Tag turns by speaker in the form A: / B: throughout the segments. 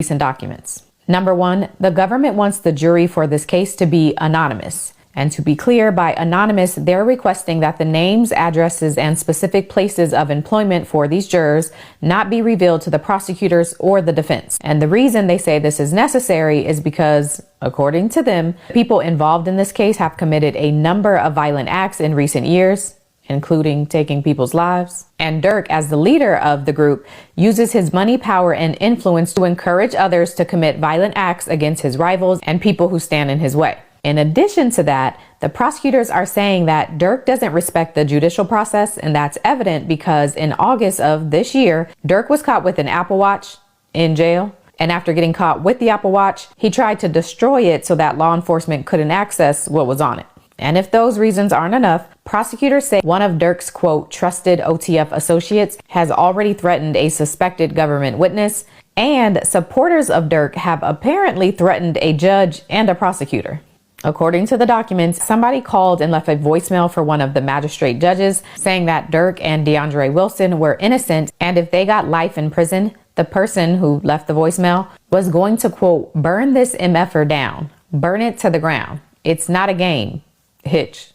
A: recent documents. Number one, the government wants the jury for this case to be anonymous. And to be clear, by anonymous, they're requesting that the names, addresses, and specific places of employment for these jurors not be revealed to the prosecutors or the defense. And the reason they say this is necessary is because, according to them, people involved in this case have committed a number of violent acts in recent years, including taking people's lives. And Durk, as the leader of the group, uses his money, power, and influence to encourage others to commit violent acts against his rivals and people who stand in his way. In addition to that, the prosecutors are saying that Durk doesn't respect the judicial process, and that's evident because in August of this year, Durk was caught with an Apple Watch in jail. And after getting caught with the Apple Watch, he tried to destroy it so that law enforcement couldn't access what was on it. And if those reasons aren't enough, prosecutors say one of Durk's, quote, trusted OTF associates has already threatened a suspected government witness, and supporters of Durk have apparently threatened a judge and a prosecutor. According to the documents, somebody called and left a voicemail for one of the magistrate judges saying that Durk and DeAndre Wilson were innocent, and if they got life in prison, the person who left the voicemail was going to, quote, burn this MFer down, burn it to the ground. It's not a game. Hitch.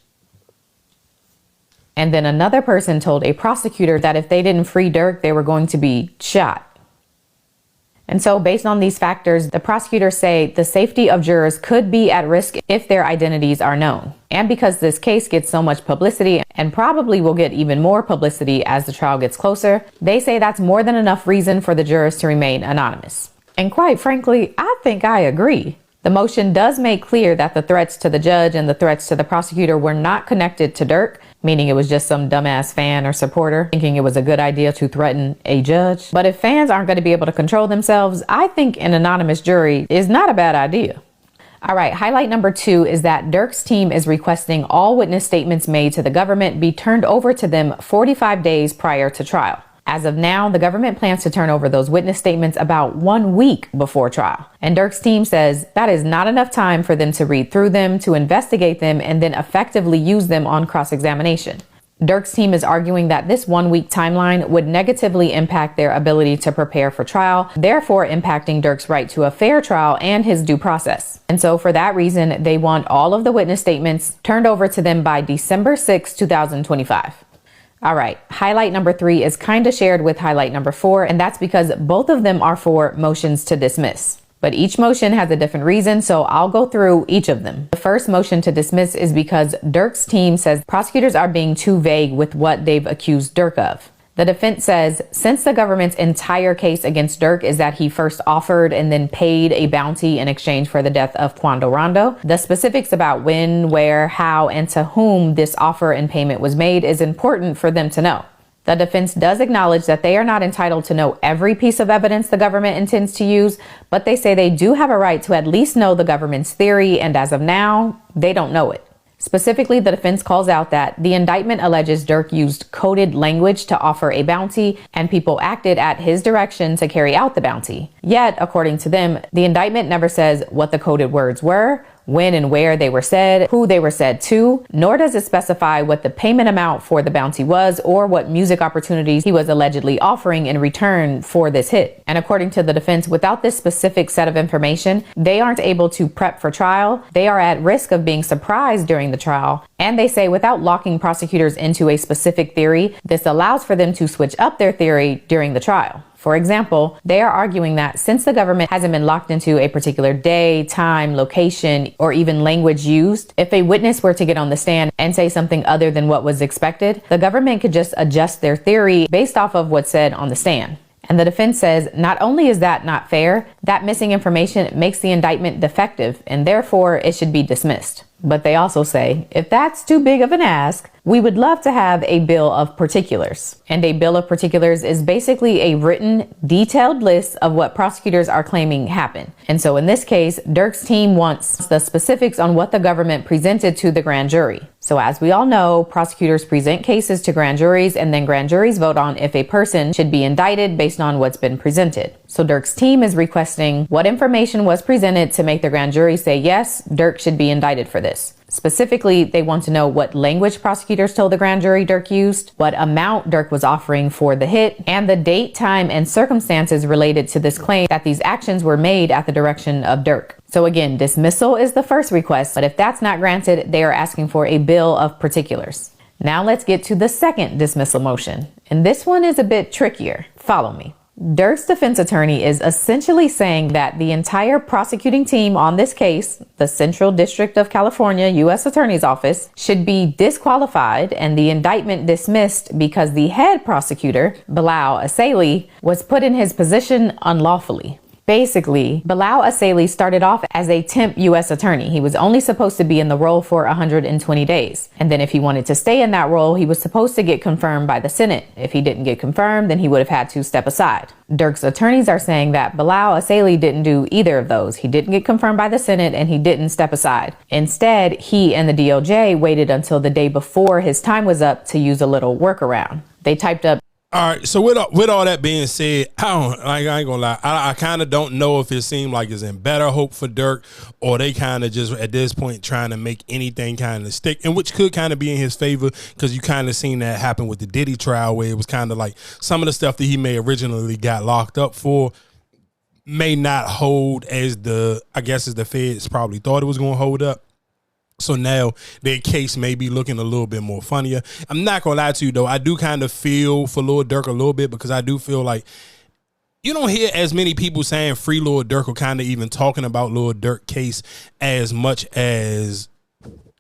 A: And then another person told a prosecutor that if they didn't free Durk, they were going to be shot. And so based on these factors, the prosecutors say the safety of jurors could be at risk if their identities are known. And because this case gets so much publicity and probably will get even more publicity as the trial gets closer, they say that's more than enough reason for the jurors to remain anonymous. And quite frankly, I think I agree. The motion does make clear that the threats to the judge and the threats to the prosecutor were not connected to Durk, meaning it was just some dumbass fan or supporter thinking it was a good idea to threaten a judge. But if fans aren't going to be able to control themselves, I think an anonymous jury is not a bad idea. All right, highlight number 2 is that Durk's team is requesting all witness statements made to the government be turned over to them 45 days prior to trial. As of now, the government plans to turn over those witness statements about 1 week before trial. And Durk's team says that is not enough time for them to read through them, to investigate them, and then effectively use them on cross-examination. Durk's team is arguing that this 1 week timeline would negatively impact their ability to prepare for trial, therefore impacting Durk's right to a fair trial and his due process. And so for that reason, they want all of the witness statements turned over to them by December 6, 2025. All right, highlight number 3 is kind of shared with highlight number 4, and that's because both of them are for motions to dismiss. But each motion has a different reason, so I'll go through each of them. The first motion to dismiss is because Durk's team says prosecutors are being too vague with what they've accused Durk of. The defense says, since the government's entire case against Durk is that he first offered and then paid a bounty in exchange for the death of Quando Rondo, the specifics about when, where, how, and to whom this offer and payment was made is important for them to know. The defense does acknowledge that they are not entitled to know every piece of evidence the government intends to use, but they say they do have a right to at least know the government's theory, and as of now, they don't know it. Specifically, the defense calls out that the indictment alleges Durk used coded language to offer a bounty and people acted at his direction to carry out the bounty. Yet, according to them, the indictment never says what the coded words were, when and where they were said, who they were said to, nor does it specify what the payment amount for the bounty was or what music opportunities he was allegedly offering in return for this hit. And according to the defense, without this specific set of information, they aren't able to prep for trial. They are at risk of being surprised during the trial. And they say without locking prosecutors into a specific theory, this allows for them to switch up their theory during the trial. For example, they are arguing that since the government hasn't been locked into a particular day, time, location, or even language used, if a witness were to get on the stand and say something other than what was expected, the government could just adjust their theory based off of what's said on the stand. And the defense says not only is that not fair, that missing information makes the indictment defective and therefore it should be dismissed. But they also say, if that's too big of an ask, we would love to have a bill of particulars. And a bill of particulars is basically a written, detailed list of what prosecutors are claiming happened. And so in this case, Durk's team wants the specifics on what the government presented to the grand jury. So as we all know, prosecutors present cases to grand juries and then grand juries vote on if a person should be indicted based on what's been presented. So Durk's team is requesting what information was presented to make the grand jury say, yes, Durk should be indicted for this. Specifically, they want to know what language prosecutors told the grand jury Durk used, what amount Durk was offering for the hit, and the date, time, and circumstances related to this claim that these actions were made at the direction of Durk. So again, dismissal is the first request, but if that's not granted, they are asking for a bill of particulars. Now let's get to the second dismissal motion, and this one is a bit trickier. Follow me. Durk's defense attorney is essentially saying that the entire prosecuting team on this case, the Central District of California U.S. Attorney's Office, should be disqualified and the indictment dismissed because the head prosecutor, Bilal Asaili, was put in his position unlawfully. Basically, Bilal Asaili started off as a temp U.S. attorney. He was only supposed to be in the role for 120 days. And then if he wanted to stay in that role, he was supposed to get confirmed by the Senate. If he didn't get confirmed, then he would have had to step aside. Durk's attorneys are saying that Bilal Asaili didn't do either of those. He didn't get confirmed by the Senate and he didn't step aside. Instead, he and the DOJ waited until the day before his time was up to use a little workaround. They typed up,
B: all right, so with all that being said, I ain't gonna lie. I kind of don't know if it seemed like it's in better hope for Durk, or they kind of just at this point trying to make anything kind of stick, and which could kind of be in his favor, because you kind of seen that happen with the Diddy trial, where it was kind of like some of the stuff that he may originally got locked up for may not hold as the feds probably thought it was going to hold up. So now their case may be looking a little bit more funnier. I'm not gonna lie to you though, I do kind of feel for Lil Durk a little bit, because I do feel like you don't hear as many people saying free Lil Durk, or kind of even talking about Lil Durk case as much as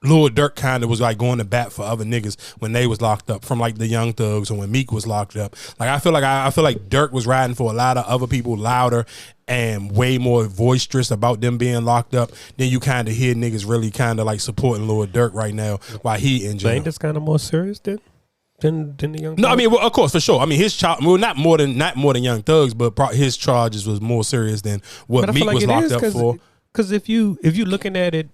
B: Lil Durk kind of was like going to bat for other niggas when they was locked up, from like the Young Thugs or when Meek was locked up. Like I feel like Durk was riding for a lot of other people louder and way more boisterous about them being locked up than you kind of hear niggas really kind of like supporting Lil Durk right now while he in jail.
C: Ain't this kind of more serious than the Young Thugs?
B: No, I mean, well, of course, for sure. I mean, his charge, well, not more than Young Thugs, but his charges was more serious than what Meek was locked up for.
C: Because if you looking at it,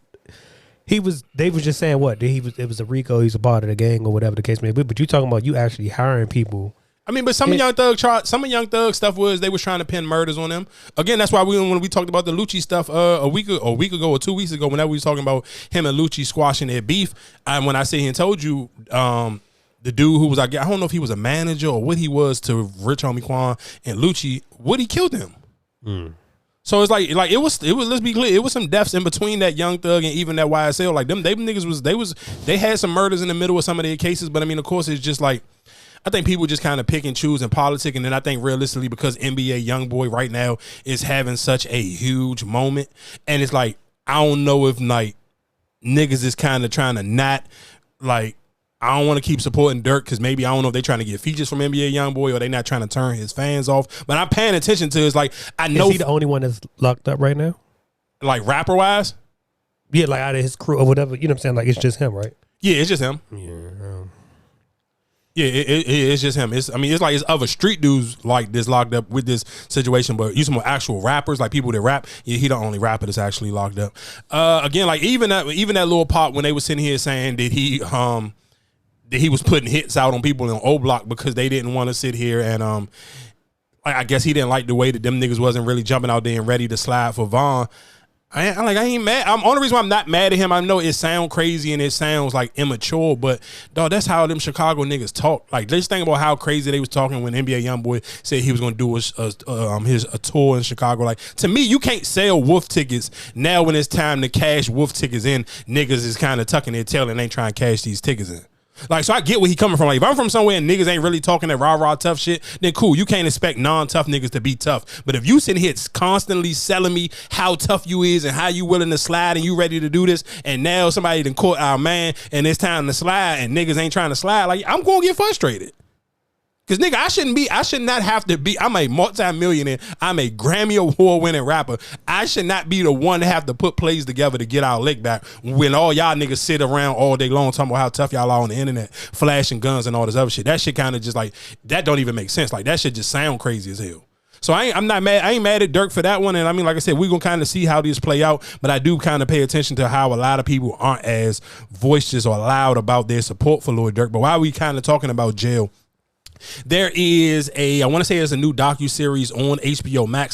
C: they was just saying what it was a RICO, he's a part of the gang or whatever the case may be. But you talking about you actually hiring people.
B: I mean, but some of Young Thug stuff was they was trying to pin murders on them. Again, that's why when we talked about the Lucci stuff a week ago or 2 weeks ago, whenever we was talking about him and Lucci squashing their beef, and when I say he told you the dude who was, I don't know if he was a manager or what he was to Rich Homie Quan and Lucci, Woody killed him. So it's like it was let's be clear, it was some deaths in between that Young Thug and even that YSL. Like them niggas they had some murders in the middle of some of their cases, but I mean, of course, it's just like, I think people just kind of pick and choose in politics, and then I think realistically, because NBA YoungBoy right now is having such a huge moment, and it's like, I don't know if like niggas is kind of trying to not like, I don't want to keep supporting Durk because maybe, I don't know if they trying to get features from NBA YoungBoy or they not trying to turn his fans off. But I'm paying attention to it's like, I know.
C: Is he the only one that's locked up right now?
B: Like rapper wise?
C: Yeah, like out of his crew or whatever. You know what I'm saying? Like it's just him, right?
B: Yeah, it's just him. Yeah, it's just him. It's like it's other street dudes like this locked up with this situation, but you some more actual rappers, like people that rap. Yeah, he the only rapper that's actually locked up. Again, like even that little part when they was sitting here saying that he was putting hits out on people in O Block because they didn't want to sit here and I guess he didn't like the way that them niggas wasn't really jumping out there and ready to slide for Vaughn. I ain't mad. Only reason why I'm not mad at him, I know it sounds crazy and it sounds like immature, but dog, that's how them Chicago niggas talk. Like, just think about how crazy they was talking when NBA YoungBoy said he was gonna do a tour in Chicago. Like, to me, you can't sell Wolf tickets now when it's time to cash Wolf tickets in. Niggas is kind of tucking their tail and ain't trying to cash these tickets in. Like, so I get where he coming from. Like, if I'm from somewhere and niggas ain't really talking that rah-rah tough shit, then cool. You can't expect non-tough niggas to be tough. But if you sitting here constantly selling me how tough you is and how you willing to slide and you ready to do this, and now somebody done caught our man and it's time to slide and niggas ain't trying to slide, like, I'm going to get frustrated. Cause nigga, I should not have to be, I'm a multi-millionaire, I'm a Grammy Award winning rapper. I should not be the one to have to put plays together to get our lick back when all y'all niggas sit around all day long talking about how tough y'all are on the internet, flashing guns and all this other shit. That shit kind of just like, that don't even make sense. Like, that shit just sound crazy as hell. So I'm not mad. I ain't mad at Durk for that one. And I mean, like I said, we're going to kind of see how this play out. But I do kind of pay attention to how a lot of people aren't as voiceless or loud about their support for Lil Durk. But while we kind of talking about jail, there is I want to say there's a new docuseries on HBO Max